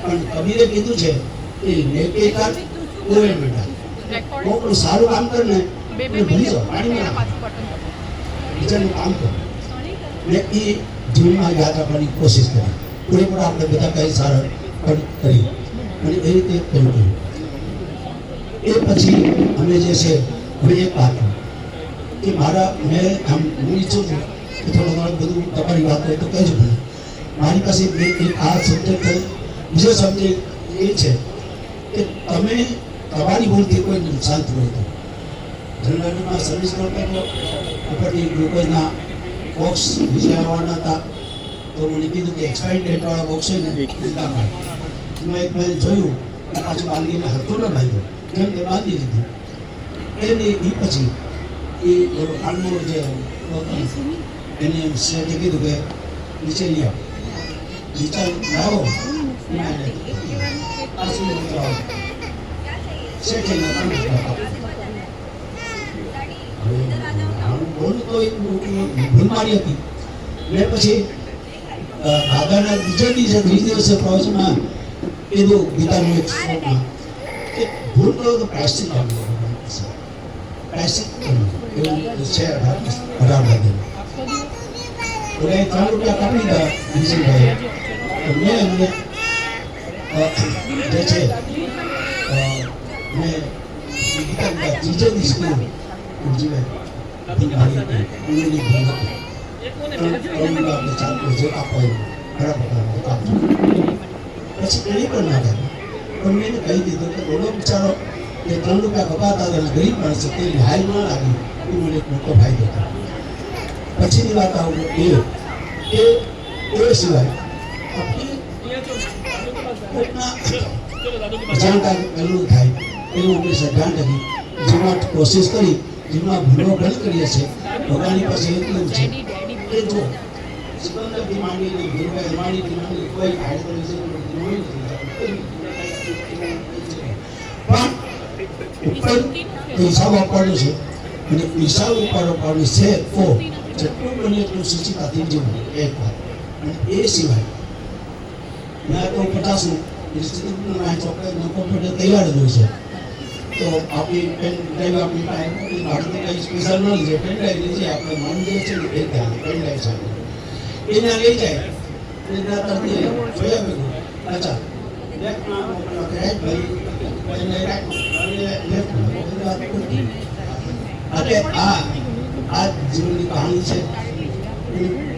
પણ કબીરે કીધું છે કે નેકે કર ઓએ બેટા, કોકનું સારું કામ કર ને ભૂલી જાઓ, પાણીમાં બીજાનું કામ કરો ને એ જીવનમાં યાદ રાખવાની કોશિશ કરી. પૂરેપૂરા આપણે બધા કંઈ સારા કરી અને એ રીતે કર્યું. એ પછી અમે જે છે હવે એક વાત કે મેં આમ હું ઈચ્છું છું કે થોડું ઘણું બધું તમારી વાત હોય તો કહેજો મને. મારી પાસે આ સબ્જેક્ટ બીજો સબ્જેક્ટ એ છે કે તમે તમારી ભૂલથી કોઈ નુકસાન થયું હતું. જનરલમાં સર્વિસ કરતો હતો, ઉપરથી ગ્લુકોઝના બોક્સ બીજે આવવાના હતા, તો મને કીધું કે એક્સપાયરી ડેટવાળા બોક્સ હોય ને લીધા મળે. એક મેં જોયું પાછું બાંધીને હરતો ન બાંધ્યો, જેમ તે બાંધી દીધું. એને એ પછી એ ખાંડનો જે એને શેઠે કીધું કે નીચે લઈ આવો, નીચે લાવો શેઠે બોલું તો ભૂલ મારી હતી. ને પછી દાદાના બીજા દિવસે પ્રવચનમાં કીધું ગીતાનું એક શ્લોકમાં કે ભૂલ કરો તો પ્રાયશ્ચિત આપવું, પ્રાયશ્ચિત કરવું એવું છે 18 લાગે. એટલે 3 રૂપિયા કાપી દીધા વિજયભાઈ. તો મેં એમને જે છે મેં ગીતા ત્રીજે દિવસની જીવાય પછી એની પણ ના થાય. પણ મેં કહી દીધું કે બોલો બિચારો એ 3 રૂપિયા કપાતા હતા, ગરીબ માણસ તે હાઈ ન લાગી, એ મને એક મોટો ફાયદો હતો. પછીની વાત આવું એ સિવાય જાણકાર પહેલું થાય એવું હંમેશા ધ્યાન રાખી જેમાં કોશિશ કરી, જેમાં ભૂલો ઘણી કરીએ છીએ. ભગવાનની પાસે એટલું છે કે જો સિકંદરથી માંડીને ધીરુભાઈ માંડીને કોઈ હિસાબ આપવાનો છે અને હિસાબ ઉપાડવાનો છે તો જેટલું બને એટલું સૂચિતાથી જીવવું એક વાત. અને એ સિવાય મેં તો 50 ચોકલેટ કોમ્પ્યુટર તૈયાર જ હોય છે. તો આપણી પેન ડ્રાઈવ આપણી પાસે ભાડું કંઈ સ્પેશિયલ ન લીધે પેન ડ્રાઈવ લીધી આપણે મન જે છે ને એ ધ્યાન પેન ડ્રાઈવ સાથે એના લઈ જાય એના તરફથી જોયા ભેગું અચ્છા લેફ્ટમાં રાઈટ ભાઈ એને અને આ જીવનની કહાણી છે.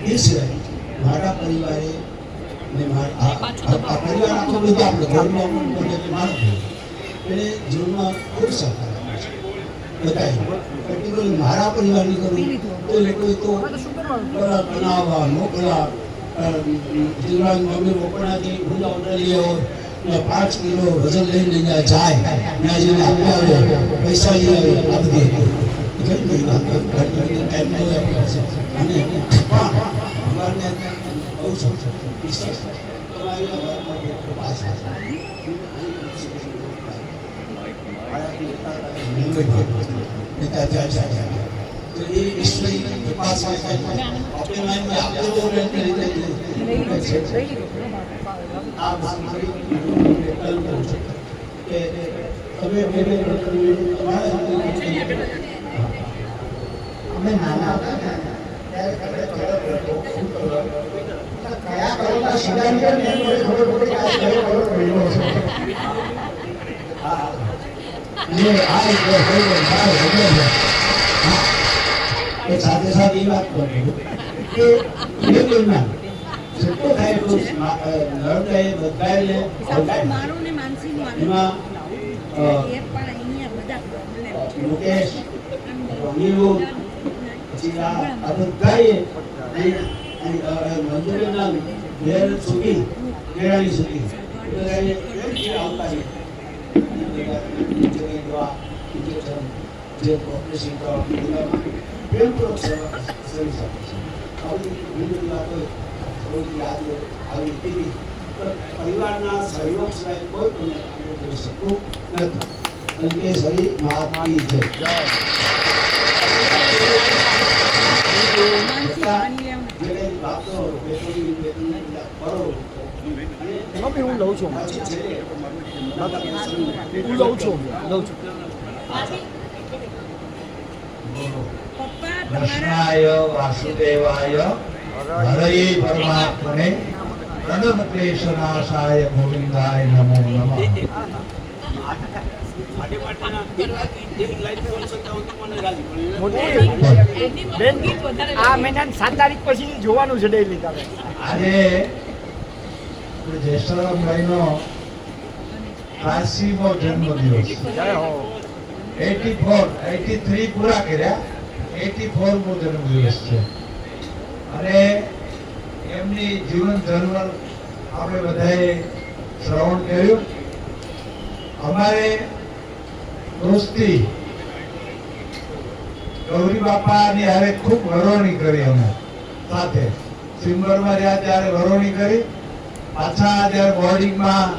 એ સિવાય મારા પરિવારે ને મારા પરિવાર આખો બધો આપણે ઘરમાં મારો એને જીવનમાં ખૂબ સહકાર આપ્યો છે બધાએ. પર્ટિક્યુલર મારા પરિવારની કરું તો લોકોએ તો બનાવવા મોકલા જીવવાની મમ્મી મોકલાથી ઊંડા ઓર્ડર લઈ આવો ને 5 કિલો વજન લઈને જાય ત્યાં જઈને આપી આવે, પૈસા લઈ આવે. આ બધી ઘણી વાત ટાઈમ નહીં આપી છે. અને અમારને બહુ વિશેષ સાથે સાથે એ વાત કરું કે જેટલું થાય એટલું લડકાએ બધાએ એમાં મુકેશ અનિરુદ્ધ પછી આ બધાએ મંજૂરીના ઘેર સુધી કેળાની સુધી બધાએ આવતા જે ઓપરેશન કરવા પ્રેમપૂર્વક સર્વિસ આપે છે. આવી વિવિધ વાતો આવી પીડી પરિવારના સહયોગ સિવાય કોઈ પણ કરી શકતું નથી. અને કે સરી મહાત્માની છે. વાતો કરો બી હું લઉં છું હું લઉં છું કૃષ્ણાય વાસુદેવાય હરયે પરમાત્મને પ્रणतक्लेशनाशाय गोविंदाय नमो नमः। બેન આ મહિના 7 તારીખ પછી જોવાનું છે ડેઈલી તમે આજે જ્યેષ્ઠરામ ભાઈનો 80મો જન્મદિવસ 83 પૂરા કર્યા 84મો જન્મદિવસ છે અને એમની જીવન ધર્મ આપણે બધાએ શ્રવણ કર્યું અમારે દોસ્તી ગૌરી બાપાની હારે ખૂબ વરોણી કરી અમે સાથે સિમ્બરમાં રહ્યા ત્યારે વરોણી કરી પાછા જ્યારે બોર્ડિંગમાં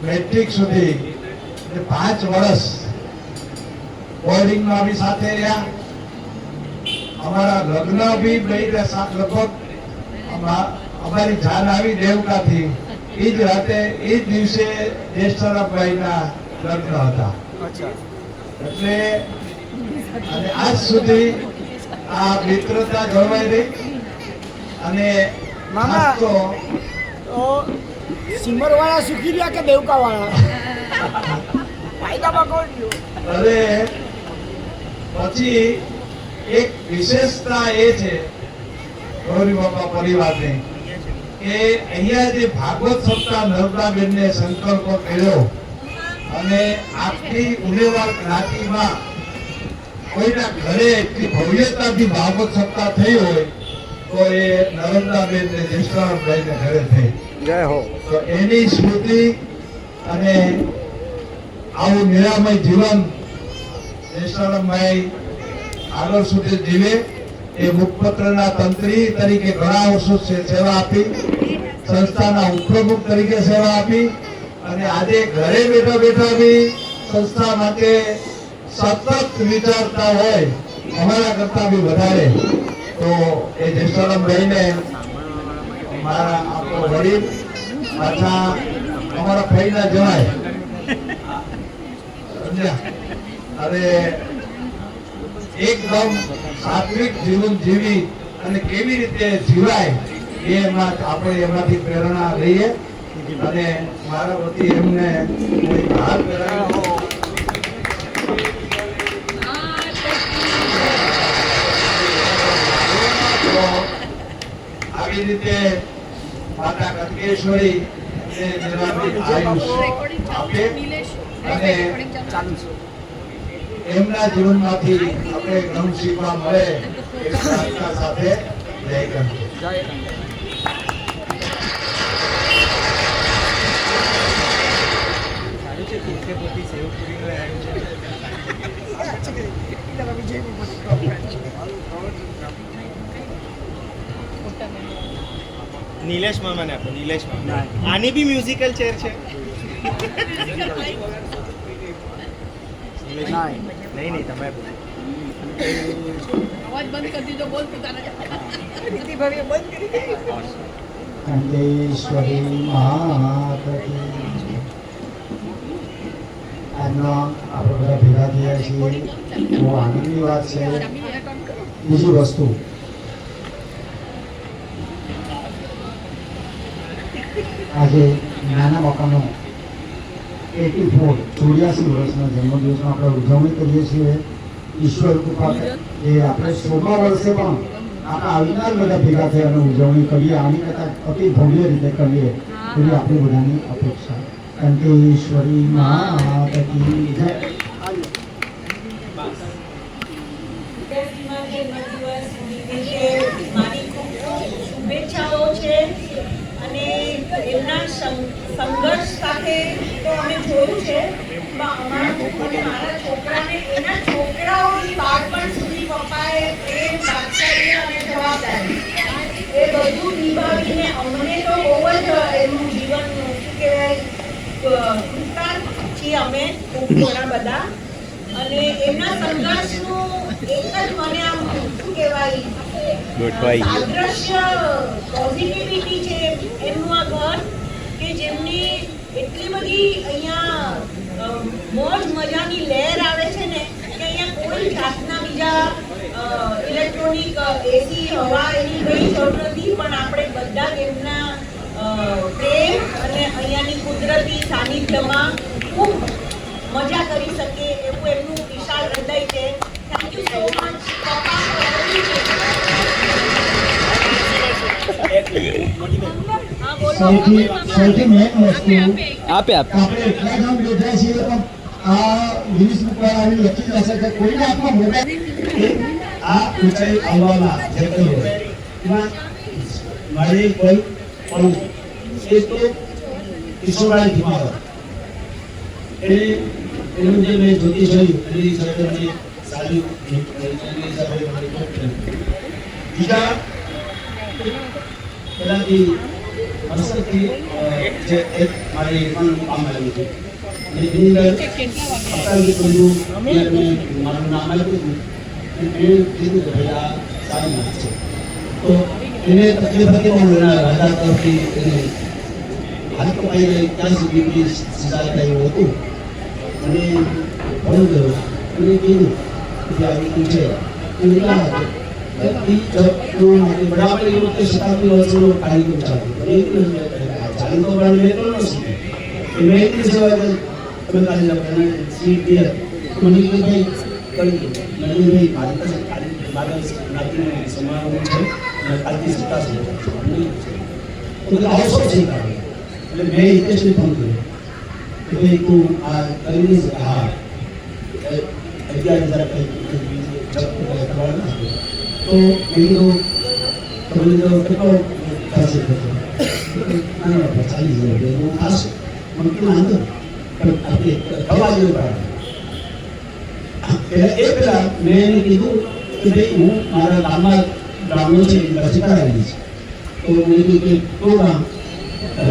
મેટ્રિક સુધી 5 વર્ષ બોર્ડિંગમાં બી સાથે રહ્યા અમારા લગ્ન બી લગભગ અમારી જાન આવી દેવકાથી એ જ રાતે એ જ દિવસે જ્યેષ્ઠરામભાઈના લગ્ન હતા એટલે અને આજ સુધી આ મિત્રતા જળવાઈ રહી અને મામા તો સિમર વાળા સુખી રહ્યા કે દેવકા વાળા ફાયદામાં કોણ ગયું હવે પછી એક વિશેષતા એ છે ગૌરી બાપા પરિવારની કે અહીંયા જે ભાગવત સપ્તાહ નર્મદાબેનને સંકલ્પ કર્યો અને આખી ઉલેવાડ જ્ઞાતિમાં કોઈના ઘરે એટલી ભવ્યતાથી ભાગવત સપ્તાહ થઈ હોય તો એ નર્મદાબેનને જ્યેષ્ઠરામભાઈને ઘરે થઈ જય હો તો એની સ્મૃતિ અને આવું નિરામય જીવન જ્યેષ્ઠરામભાઈ આગળ સુધી જીવે એ મુખપત્રના તંત્રી તરીકે ઘણા વર્ષો સેવા આપી સંસ્થાના ઉપપ્રમુખ તરીકે સેવા આપી અને આજે ઘરે બેઠા બેઠા બી સંસ્થા માટે સતત વિચારતા હોય અમારા કરતા બી વધારે તો એ જ્યેષ્ઠરામભાઈને મારા આપણો વડીલ પાછા અમારા ભાઈના જવાય સમજ્યા અરે એકદમ સાત્વિક જીવન જીવી અને કેવી રીતે જીવાય આપણે એમાંથી પ્રેરણા લઈએ અને મારા વતી એમને હાથ આવી રીતે માતા કટકેશ્વરી આયુષ આપે અને એમના જીવનમાંથી આપણે ઘણું શીખવા મળે એ પ્રાર્થના સાથે જય ગણપતિ નીલેશ મામાને આપો નીલેશ મામા આની બી મ્યુઝિકલ ચેર છે નહીં તમે અવાજ બંધ કરી દીધો બોલ કંડેશ્વરી માત એમનો આપણે બધા ભેગા થયા છીએ બહુ આનંદની વાત છે બીજી વસ્તુ આજે નાના બાપાનો 84 વર્ષના જન્મદિવસમાં આપણે ઉજવણી કરીએ છીએ ઈશ્વર કૃપા એ આપણે 16મા વર્ષે પણ આપણે આવીને બધા ભેગા થઈ અને ઉજવણી કરીએ આની કરતાં અતિ ભવ્ય રીતે કરીએ એવી આપણી બધાની અપેક્ષા કંઠેશ્વરી માત કી જય શુભેચ્છાઓ છે અને એમના સંઘર્ષ સાથે તો અમે જોયું છે મારા છોકરાને એના છોકરાઓની બાળપણ સુધી પપ્પાએ પ્રેમ વાત્સલ્ય અને જવાબદારી એ બધું નિભાવીને અમને તો બહુ જ એનું જીવન શું કહેવાય કૃતાર્થ છીએ અમે ખૂબ ઘણા બધા અને એમના સંઘર્ષનું એક જ મને આમ શું કહેવાય સાદ્રશ્ય પોઝિટિવિટી છે એમનું આ ઘર કે એટલી બધી અહીંયા મોજ મજાની લહેર આવે છે ને કે અહીંયા કોઈ જાતના બીજા ઇલેક્ટ્રોનિક એસી હવા એની કઈ જરૂર નથી, પણ આપણે બધા જ એમના પ્રેમ અને અહીંયાની કુદરતી સાનિધ્યમાં ખૂબ મજા કરી શકીએ એવું એમનું વિશાળ હૃદય છે. થેન્ક યુ સો મચ પપ્પા. હા બોલો. સૌથી મેન વસ્તુ આપે આપણે એટલા કામ બેઠા છીએ પણ આ ન્યૂઝ ઉપર આવી લખી જશે કે કોઈને આપણા મોબાઈલ આ ઊંચાઈ આવવામાં જે કહ્યું એમાં મારી કોઈ પણ એ તો કિશોરભાઈ ધીમાવા એનું જે મેં જ્યોતિષ જોયું એની સાથે મને સારી એની સાથે મને ખૂબ બીજા પહેલાંથી વર્ષોથી જે એક મારી પણ કામ આવ્યું હતું અને એની અંદર અકાલી બંધુ મારું નામ આવ્યું હતું અને એણે કીધું કે ભાઈ આ સારી વાત છે. તો એને તકલીફ હતી પણ એના રાજા તરફથી એને હાલ તો કઈ ગઈ ત્યાં સુધી બી સિદ્ધાર્થ થયું હતું અને ભણું ગયું અને કીધું કે આ રીતું છે એ ના હતું. બરાબર એ વખતે શતાબ્દી વર્ષનો કાર્યક્રમ ચાલતો ચાલી તો પણ મેં તો ન શીખ્યું મેં એટલી સેવા કરી તમે કાલે લખવાના સીટ ક્લિયર મનીષભાઈ કરી મનીષભાઈ મારી પાસે મારા નાતીને સમારોહ છે અને કાલથી સત્તા છે તો આવશો છે એટલે મેં હિતેશને ફોન કર્યો કે ભાઈ તું આ કરી નહીં શકે. હા 11,000 કરવાના તો એ કીધું તમે જો કેટલો થશે ના 40,000 હું થશે મને કે વાંધો પણ આપણે થવા જેવું પડે. એ પહેલા મેં એને કીધું કે ભાઈ હું મારા ગામમાં બ્રાહ્મણો છે પછી કરાવેલી છે તો મેં કીધું કે તો ગામ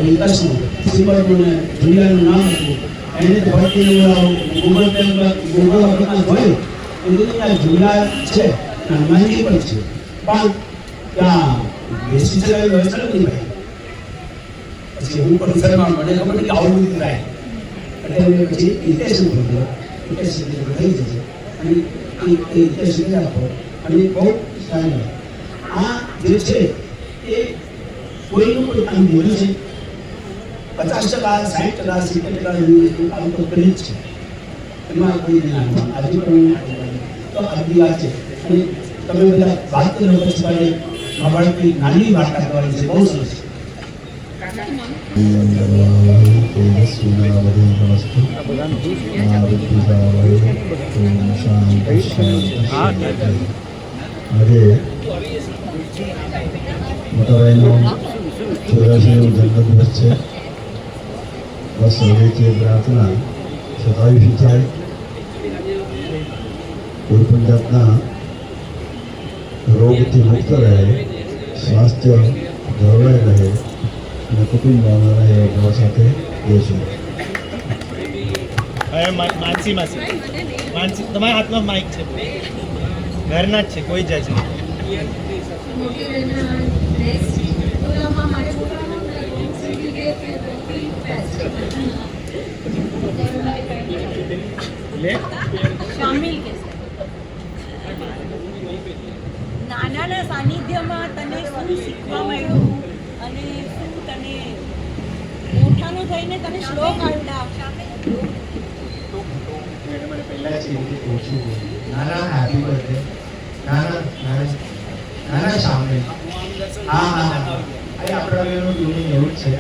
વિકાસનું સિમ્બલ મને દુનિયાનું નામ હતું એને ભરતીને ગૂગલ પે ગૂગલ વખતમાં જોયું એ દુનિયા જુલા છે હનુમાનજી પણ છે પણ ત્યાં બેસી જવાય વ્યવસ્થા નથી ભાઈ. પછી હું પરિસરમાં મને ખબર નથી આવું બધું થાય એટલે પછી હિતેશને બોલ્યો હિતેશ થઈ જશે અને એ હિતેશને આપો અને બહુ સારી આ જે છે એ કોઈનું કોઈ કામ બોલ્યું છે 50%, 60%, 70% કામ તો કરી જ છે એમાં કોઈ નહીં આજે પણ તો આગલી વાત છે. અને તમે બધા વાત કરો પછી મારે બાળકની નાની વાર્તા કરવાની છે બહુ સરસ છે. આજે મોટાભાઈનો 84નો જન્મદિવસ છે. બસ હવેથી પ્રાર્થના સદાવી થાય કોઈ પણ જાતના રોગથી મુક્ત રહે, સ્વાસ્થ્ય જળવાઈ રહે અને કુટુંબમાં રહે એવા સાથે દેશું. હવે માનસી તમારા હાથમાં માઇક છે, ઘરના જ છે, કોઈ જ છે. શામિલ કે નાનાના સાનિધ્યમાં તને શું શીખવા મળ્યું અને શું તને મોઠાનો થઈને તને શ્લોક આવડા પહેલા છે રીતે ઓછું નાના હેપી બર્થડે નાના સામે હા આપણા બેનું ટ્યુનિંગ એવું જ છે.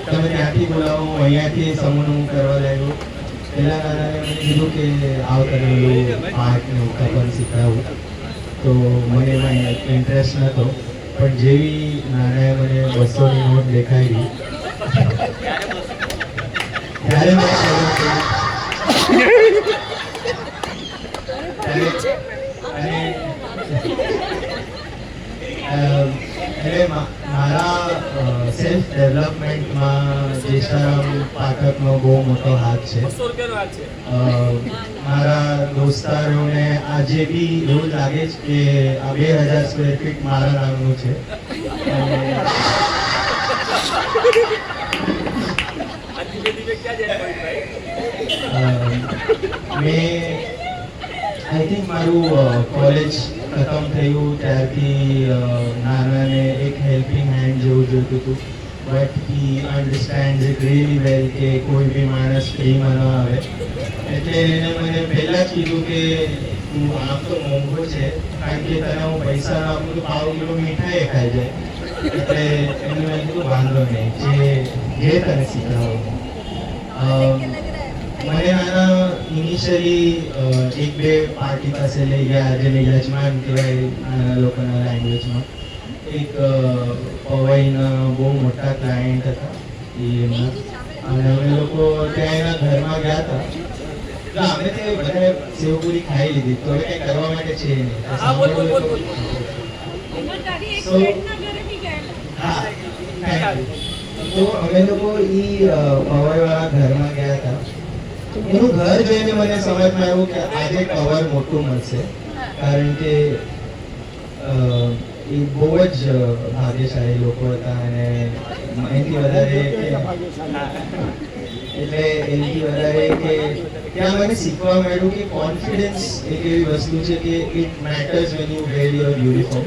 તમે ત્યાંથી બોલાવો અહીંયાથી સમૂહનું કરવા લાગ્યું. પહેલાં નાનાને મને કીધું કે આવ કરેલું પાર્કને ઉઠા પણ શીખડાવું તો મને એમાં ઇન્ટરેસ્ટ નહોતો પણ જેવી નાનાએ મને 200ની નોટ દેખાડી ત્યારે મેં શરૂ કરી. એટલે મારા સેલ્ફ ડેવલપમેન્ટમાં જેશારામ પાઠકનો બહુ મોટો હાથ છે. મારા દોસ્તારોને આજે બી એવું લાગે છે કે આ 2000 સ્ક્વેર ફીટ મારા નામનું છે. આઈ થિંક મારું કોલેજ ખતમ થયું ત્યારથી નાનાને એક હેલ્પિંગ હેન્ડ જેવું જોઈતું હતું but he understand it really well કે કોઈ બી માણસ ફ્રીમાં ન આવે એટલે એને મને પહેલાં જ કીધું કે તું આમ તો મોંઘો છે કારણ કે તને હું પૈસા આપું તો પાવ કિલો મીઠાઈ ખાઈ જાય એટલે એને મેં કીધું વાંધો નહીં જે તને શીખવાડું મને આના ઇનિશિયલી એક બે પાર્ટી પાસે લઈ ગયા જેને યજમાન કહેવાય નાના લોકોના લેંગ્વેજમાં એક પવઈના બહુ મોટા ક્લાયન્ટ હતા એ એમના અને અમે લોકો ત્યાં એના ઘરમાં ગયા હતા તો અમે તે બધા સેવપુરી ખાઈ લીધી તો હવે કંઈ કરવા માટે છે નહીં So, હા તો અમે લોકો એ પવઈવાળા ઘરમાં ગયા હતા એનું ઘર જોઈને મને સમજમાં આવ્યું કે આજે કવર મોટું મળશે કારણ કે એ બહુ જ ભાગ્યશાળી લોકો હતા અને એનાથી વધારે કે ત્યાં મને શીખવા મળ્યું કે કોન્ફિડન્સ એક એવી વસ્તુ છે કે it matters when you were your uniform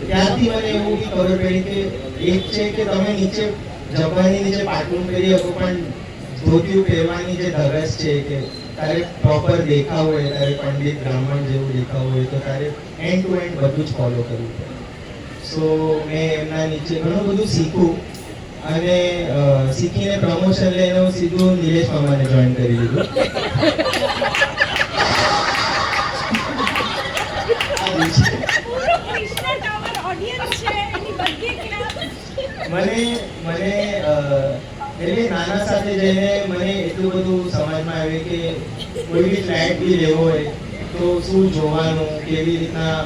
ત્યારથી મને એવું બી ખબર પડી કે એક છે કે તમે નીચે જબાની નીચે પાટલું પહેરી શકો પણ ધોતિયું પહેરવાની જે ધગસ છે કે તારે પ્રોપર દેખાવ હોય તારે પંડિત બ્રાહ્મણ જેવું દેખાવ હોય તો તારે એન્ડ ટુ એન્ડ બધું જ ફોલો કરવું પડે સો મેં એમના નીચે ઘણું બધું શીખ્યું અને શીખીને પ્રમોશન લઈને હું સીધું નિલેશ મામાને જોઈન કરી લીધું મને એટલે નાના સાથે જઈને મને એટલું બધું સમજમાં આવ્યું કે કોઈ બી ફ્લેટ બી લેવો હોય તો શું જોવાનું કેવી રીતના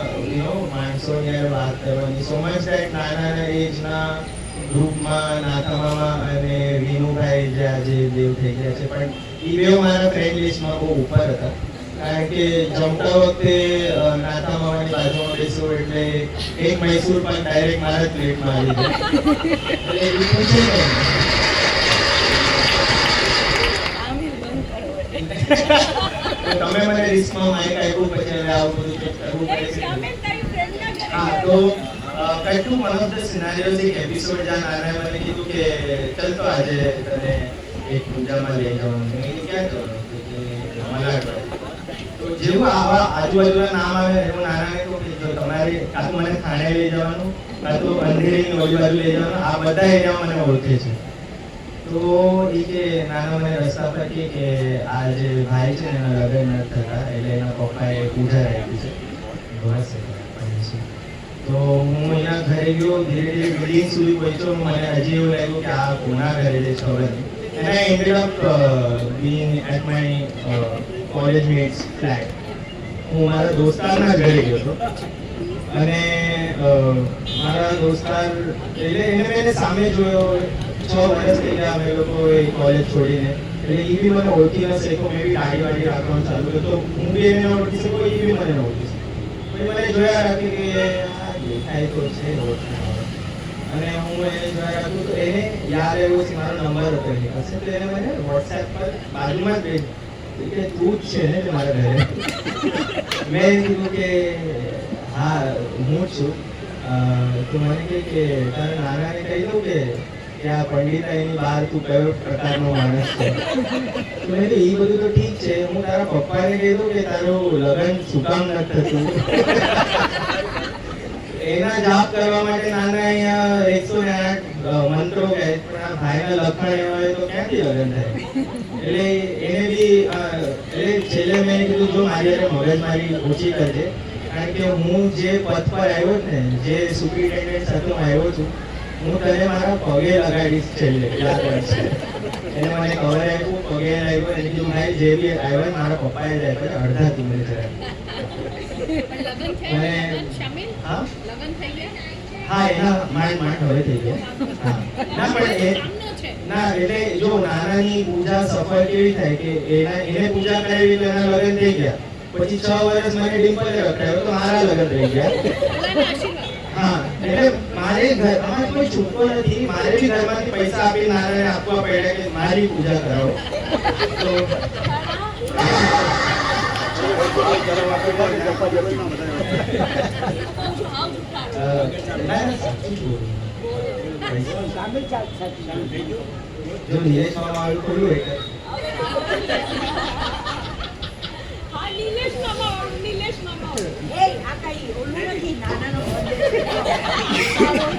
માણસોની વાત કરવાની સો મચ દેટ નાના એજના ગ્રુપમાં નાથામામા અને વિનુભાઈ જે આજે દેવ થઈ ગયા છે પણ એ બે મારા ફ્રેન્ડ લિસ્ટમાં બહુ ઉપર હતા કારણ કે જમતા વખતે નાથામામાની બાજુમાં બેસું એટલે એક મૈસૂર પણ ડાયરેક્ટ મારા જ પ્લેટમાં આવી જાય એટલે એ પૂછે નહીં તમે મને રિસ્કમાં માઇક આપ્યું પછી હવે આવું બધું કરવું પડે હા તો કેટલું વન ઓફ ધ સિનારીઓઝ એક એપિસોડ જ્યાં નાનાએ મને કીધું કે ચાલ તો આજે તને એક પૂજામાં લઈ જવાનું મેં કીધું ક્યાં જવાનું મલાડવાડી તો જેવું આવા આજુબાજુના નામ આવે એવું નાનાને કહું કે જો તમારે કાં તો મને થાણે લઈ જવાનું કાં તો અંધેરીની ઓલી બાજુ લઈ જવાનું આ બધા એરિયા મને ઓળખે છે તો એ કે નાના મને રસ્તા પર કે આ જે ભાઈ છે એના લગ્ન નથી થતા એટલે એના પપ્પાએ પૂજા રાખી છે બસ તો હું એના ઘરે ગયો ધીરે ધીરે બિલ્ડિંગ સુધી પહોંચ્યો મને હજી એવું લાગ્યું કે આ કોના ઘરે છે ખબર નહીં and I ended up being at my college mates flat હું મારા દોસ્તારના ઘરે ગયો હતો અને મારા દોસ્તાર એટલે એને સામે જોયો 6 વર્ષ થઈ ગયા અમે લોકો એ કોલેજ છોડીને એટલે એ બી મને ઓળખી ન શક્યો મેં બી ગાડી વાડી રાખવાનું ચાલુ કર્યું તો હું બી એને ઓળખી શકું એ બી મને ઓળખી શકે પછી મને જોયા રાખી કે આ દેખાય તો છે અને હું એને જોયા રાખું તો એને યાદ આવ્યો છે મારો નંબર હતો એની પાસે તો એને મને વોટ્સએપ પર બાજુમાં જ ભેજ કે તું જ છે ને મારા ઘરે મેં કીધું કે હા હું જ છું તો મને કહે કે તારા નાનાને કહી દઉં કે આ પંડિતાઈની બહાર તું કયો પ્રકારનો માણસ છે તો મેં કીધું એ બધું તો ઠીક છે હું તારા પપ્પાને કહી દઉં કે તારું લગ્ન શું કામ નથી થતું એના જાપ કરવા માટે નાના અહીંયા 108 મંત્રો કહે પણ આ ભાઈના લખણ એવા હોય તો ક્યાંથી લગ્ન થાય એટલે એને બી એટલે છેલ્લે મેં કીધું જો મારી મગજમારી ઓછી કરજે કારણ કે હું જે પદ પર આવ્યો ને જે સુપ્રિન્ટેન્ડન્ટ સાથે હું આવ્યો છું હું તને મારા પગે લગાડીશ છેલ્લે યાદ રાખશે એને મને ખબર આપ્યું પગે આવ્યો એને કીધું ભાઈ જે બી આવ્યો મારા પપ્પાએ જ આપ્યો અડધા તું જરા હા હા એના માંડ હવે થઈ ગયા ના પણ ના એટલે જો નાનાની પૂજા સફળ કેવી થાય કે એને પૂજા કરાવી તો એના લગ્ન થઈ ગયા પછી 6 વર્ષ મને ડિમ્પલે રખાયો તો મારા લગ્ન થઈ ગયા હા એટલે મારે મારે ઘરમાં કોઈ છૂટકો નથી, મારે બી ઘરમાંથી પૈસા આપી નારાયણ આપવા પડ્યા કે મારી પૂજા કરાવો. તો ના, સાચું જ બોલું. જો નિલેશ મામા વાળું ખોલું એટલે હા, નિલેશ મામા. એ આ કઈ ઓલું નથી, નાનાનો birthday.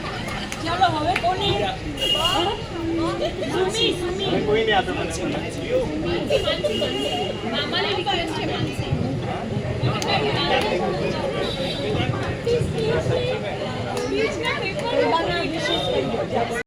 ચાલો હવે કોને? સુમી. કોઈ નહીં આપે મને. મામાને રિક્વેસ્ટ છે માનસી. પ્લીઝ ના પેપર